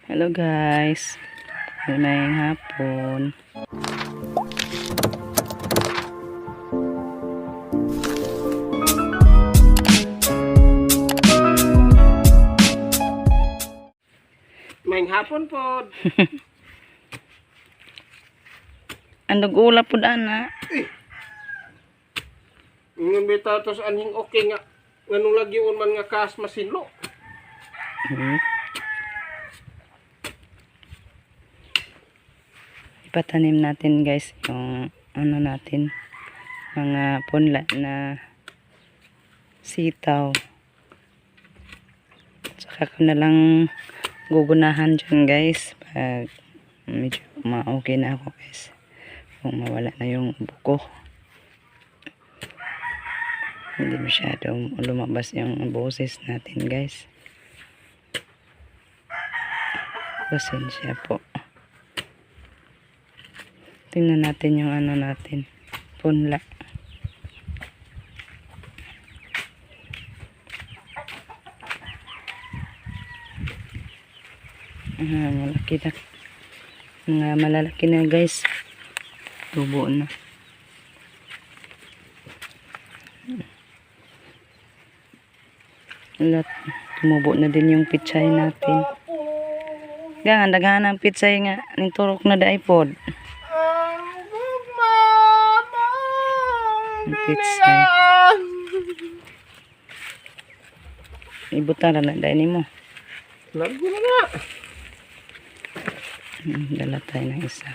Hello guys, mayang hapon. Mayang hapon po. Andog ula po ana. Ngung bita tos anhing okay nga. Nganong lagi man nga kas masinlo. Ipatanim natin guys yung ano natin, mga punla na sitaw. Saka ko na lang gugunahan dyan guys pag medyo ma-okay na ako guys, kung mawala na yung buko, hindi masyadong lumabas yung boses natin guys. Pasensya po. Tingnan natin yung ano natin, punla. Malaki na. Mga malalaki na guys. Tubo na. Tumubo na din yung pitsay natin. Gangan, daghan ang pitsay nga. Ning turok na da iPod. Pitsay. Ibutara na dahil mo. Lago na nga. Dala tayo ng isa.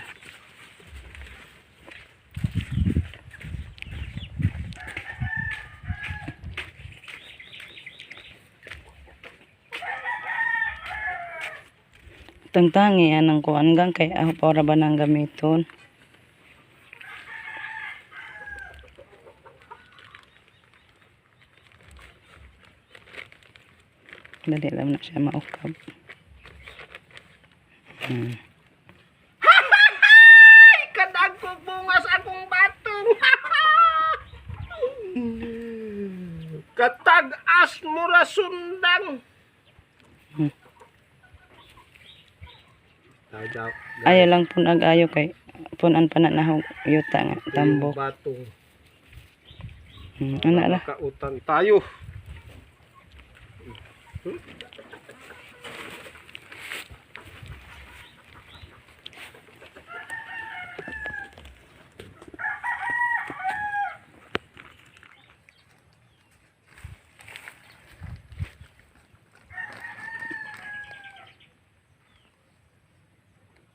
Tangtangi anang kuan gang kay para ba nang gamiton. Dali lang na siya maukab. Kadag ko bungas akong batong. Katag as mura sundang. Ayaw lang pun ag-ayo kay punan pa na nahog yuta nga tambok. Batong. Ana la. Kautan tayo.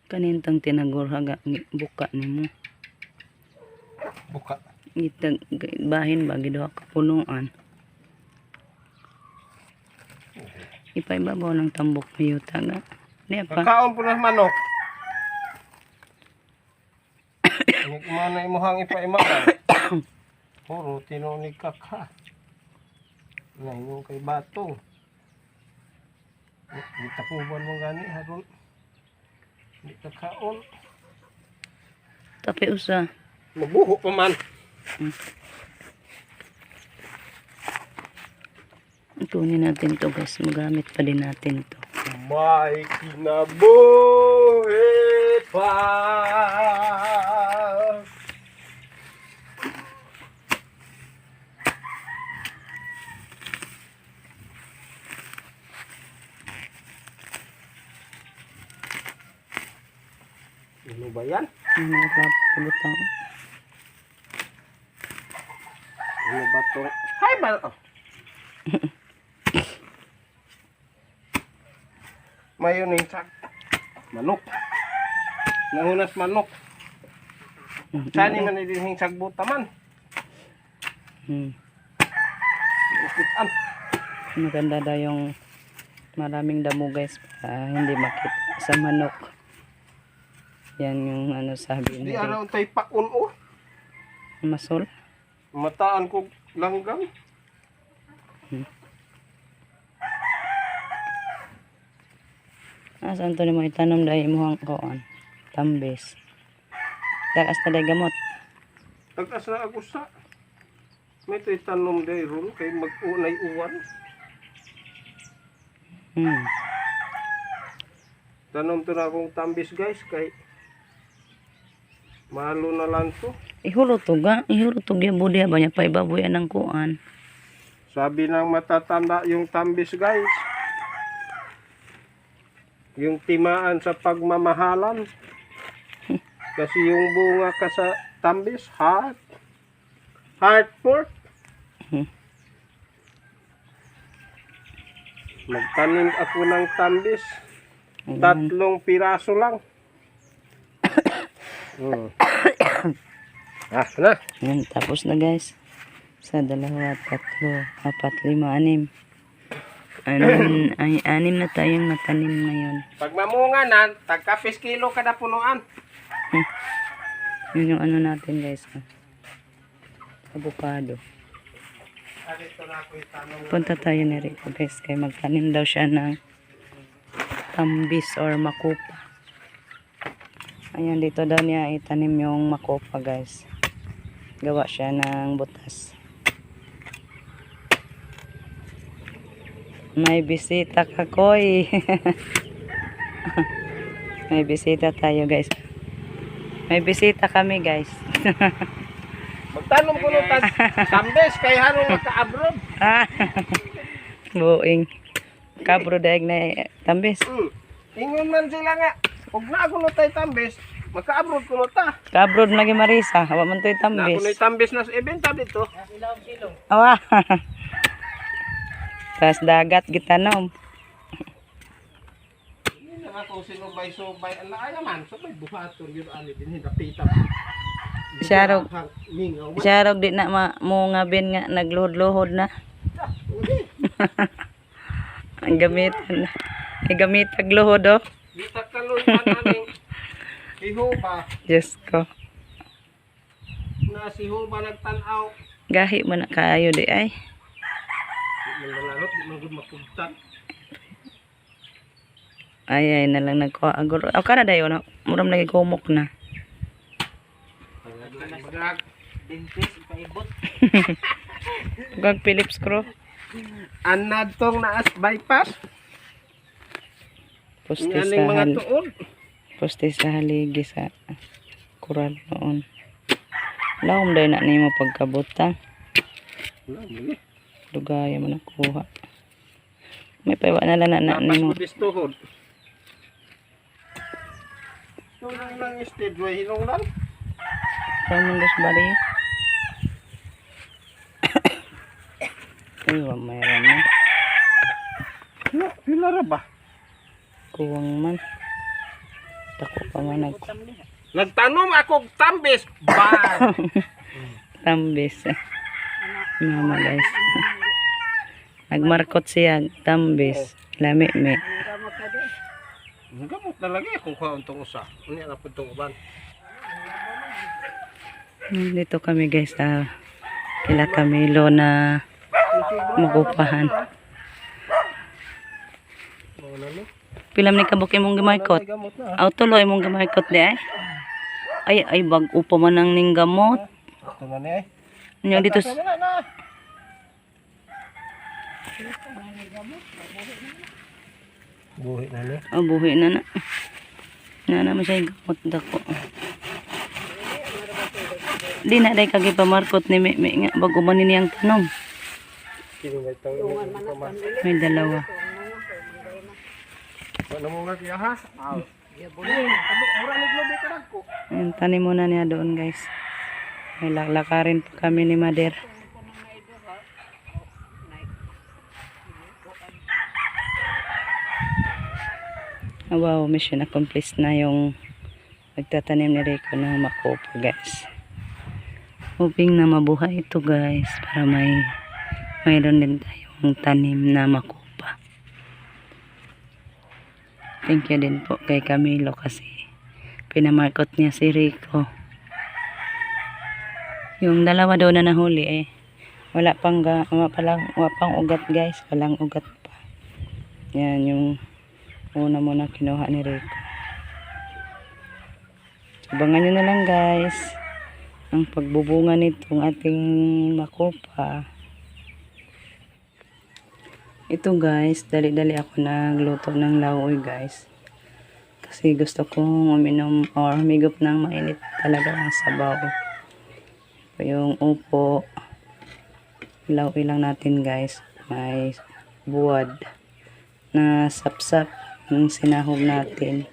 Kanintang tinagor haga buka nimo. Buka. Itag bahin ba giduha ka punuan. Ipaibabaw ng tambok na yuta nga. Di pa. Kakaon po ng manok. Ano kumana imuhang ipaimakan? Puro tinunig kaka. Naingon kay batong. Ditapuban mo gani haron. Di kakaon. Tapi usa. Mabuho pa man. Tunin natin to guys. Magamit pa din natin to. May kinabuhi pa. Ano ba yan? Ano pulutang. Ano ba ito? Hay ba? Oh. Mayonnaise manok. Nahunas manok. Sani man idihing sagbuta man. Upitan. Maganda daw yung maraming damo guys. Hindi makita sa manok. Yan yung ano sabi Di nila. araw tay paun o. Masol. Mataan ko langgam. Saan to ni mo itanom dahil imuhang koon. Tambes. Takas na gamot. Tagas na ako sa. May tay tanom day ron kay mag-unay uwan. Tanom to na akong tambis guys kay malo na lang to. Ihulutog ga. Ihulutog yung budi ba niya pa ibabuyan ng kuan. Sabi ng matatanda yung tambis guys. Yung timaan sa pagmamahalan. Kasi yung bunga ka sa tambis, heart pork. Magtanim ako ng tambis. 3 piraso lang. Na. Ayan, tapos na guys. Sa 2, 3, 4, 5, 6, 6. Anim na tayong natanim ngayon. Pag mamunga na, tagka-10 kilo kada punuan. Yun yung ano natin guys. Avocado. Punta tayo ni Rico guys. Kaya magtanim daw siya ng tambis or makupa. Ayan, dito daw niya itanim yung makupa guys. Gawa siya ng butas. May bisita ka, Koy. May bisita tayo guys. May bisita kami guys. Magtanong ko nung tambis kay harong maka-abroad. Buing. Kabro daig na tambis. Ingon man sila nga. Huwag na ako nung tayo tambis. Maka-abroad ko nung ta. Kabrod lagi Marisa. Hawa man to'y Na ako tambis. nung tambis na sa ibenta dito. Awa. Tas dagat gitanom. Hindi na ako sinubay-subay. Ang laaya man. Subay buhaton yun. Ano din. Hindapita. Siyarog. Mingaw. Siyarog di na mo nga bin nga nagluhod-luhod na. Ang gamitan na. Ang gamitag luhod oh. Dita kaloy pa namin. Si Huba. Diyos ko. Na si Huba nagtanaw. Gahi mo na kaayo di ay. Di man nalalot. Di man gud mapugtan. Ay na lang nagkuha. Aw kana dayo na. Muram lagi kumok na. Magag. Dentist. Ipaibot. Gag Phillips screw. Anad tong naas bypass. Pusti Yan sa ang mga tuod. pusti sa haligi sa kural noon. Lahom dayo na nimo pagkabuta. Dugaya man nakuha. May paiwa na lang na nimo. Tapos bistuhod. Tulong lang isted. Way hinong lang. Ramon dos bari. Ay, mayroon na. Pila ra ba? Kuwang man. Tako pa man Nagtanom ako tambis. Bang! tambis. Mama guys. Nagmarkot siya tambis. Lami me. Gamot talaga kung kaon tong usa. Unya na pud tong uban. Dito kami guys sa kila Camilo na magupahan. Pilam ni kabuk imong gimarkot. Aw tuloy imong gimarkot di ay. Ay bag-o pa man ang ning gamot. Ito na ni ay. Nya dito Buhi na ni. buhi na na. Na naman siya yung gamot dako. Di na day kagi pamarkot ni me nga bago man niyang tanom. Kini may taw. May dalawa. Ano mo nga kiya ha? Aw. Mura ni globe ka ko. Ayan, tanim muna niya doon guys. May laklakarin pa kami ni Mader. Wow, mission accomplished na yung nagtatanim ni Rico ng makopa guys. Hoping na mabuhay ito guys para mayroon din tayong tanim na makopa. Thank you din po kay Camilo kasi pinamarkot niya si Rico. Yung dalawa daw na nahuli wala pang ugat guys, walang ugat pa. Yan yung una muna kinuha ni Rico. Abangan nyo na lang guys ang pagbubunga nitong ating makopa. Ito guys, dali-dali ako nagluto ng laoy guys. Kasi gusto kong uminom or humigop ng mainit talaga ang sabaw. Ito yung upo. Ilaw-ilaw lang natin guys. May buwad na sapsap yung sinahog natin.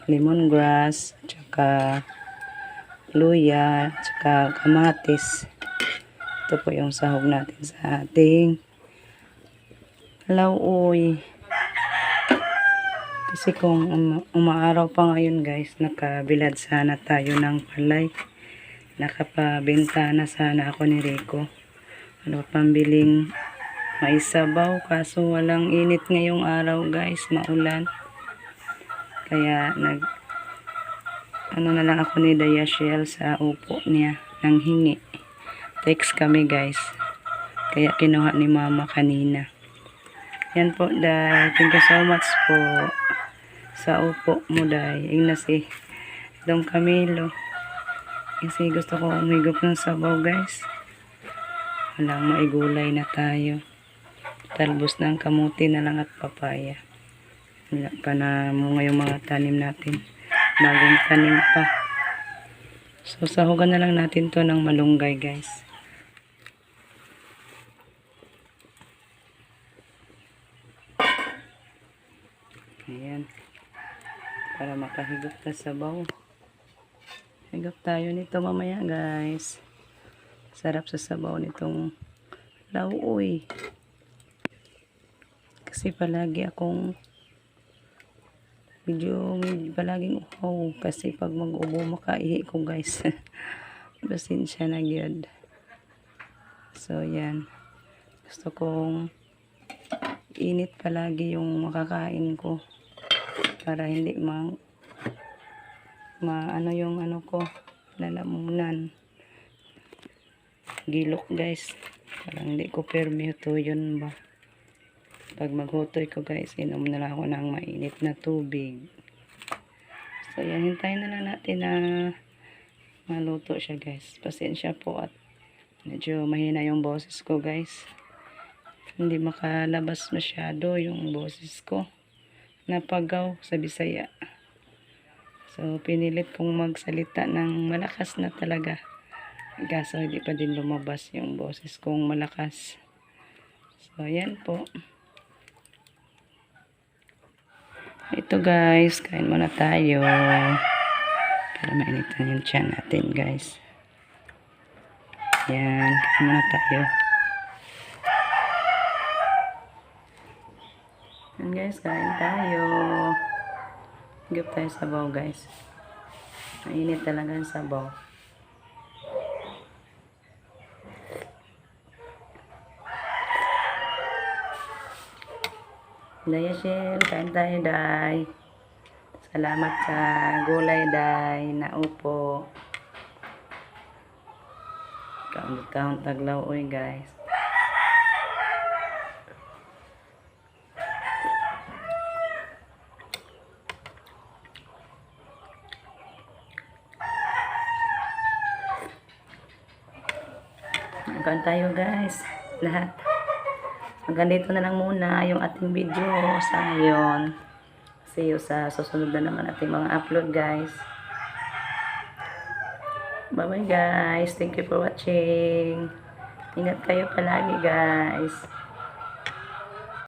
Lemongrass, tsaka luya, tsaka kamatis. Ito po yung sahog natin sa ating lauoy. Kasi kung umaaraw pa ngayon guys, nakabilad sana tayo ng palay. Nakapabenta na sana ako ni Rico. Ano pambiling maisabaw, kaso walang init ngayong araw guys, maulan. Kaya ano na lang ako ni Dayashel sa upo niya, nang hingi. Text kami guys. Kaya kinuha ni mama kanina. Yan po, Day. Thank you so much po sa upo mo, Day. Yung na si Dong Camilo. Kasi gusto ko umigop ng sabaw, guys. Walang maigulay na tayo. Talbos ng kamuti na lang at papaya. Wala pa na mga yung mga tanim natin. Bagong tanim pa. So, sahugan na lang natin to ng malunggay, guys. Ayan. Para makahigop na sabaw. Higop tayo nito mamaya guys. Sarap sa sabaw nitong lauoy. Kasi palagi akong medyo palaging uhaw. Kasi pag mag-ubo makaihi ko guys. Basin siya na gyud. So yan. Gusto kong init palagi yung makakain ko. Para hindi ano yung ano ko, lalamunan. Gilok guys. Parang hindi ko permito yun ba. Pag maghutoy ko guys, inom na lang ako ng mainit na tubig. So yan, hintayin na lang natin na maluto siya guys. Pasensya po at medyo mahina yung boses ko guys. Hindi makalabas masyado yung boses ko. Napagaw sa Bisaya. So, pinilit kong magsalita ng malakas na talaga. Kaso, hindi pa din lumabas yung boses kong malakas. So, ayan po. Ito guys, kain muna tayo. Para mainitan yung tiyan natin guys. Ayan, kain muna tayo. Ayan guys, kain tayo. Higop tayo sabaw guys. Mainit talaga ang sabaw. Dayashel, kain tayo Day. Salamat sa gulay Day. Naupo. Kaunti-kaunti taglaw oy guys. Kain tayo guys, lahat. Hanggang dito na lang muna yung ating video sa ngayon. See you sa susunod na naman ating mga upload guys. Bye bye guys, thank you for watching. Ingat kayo palagi guys.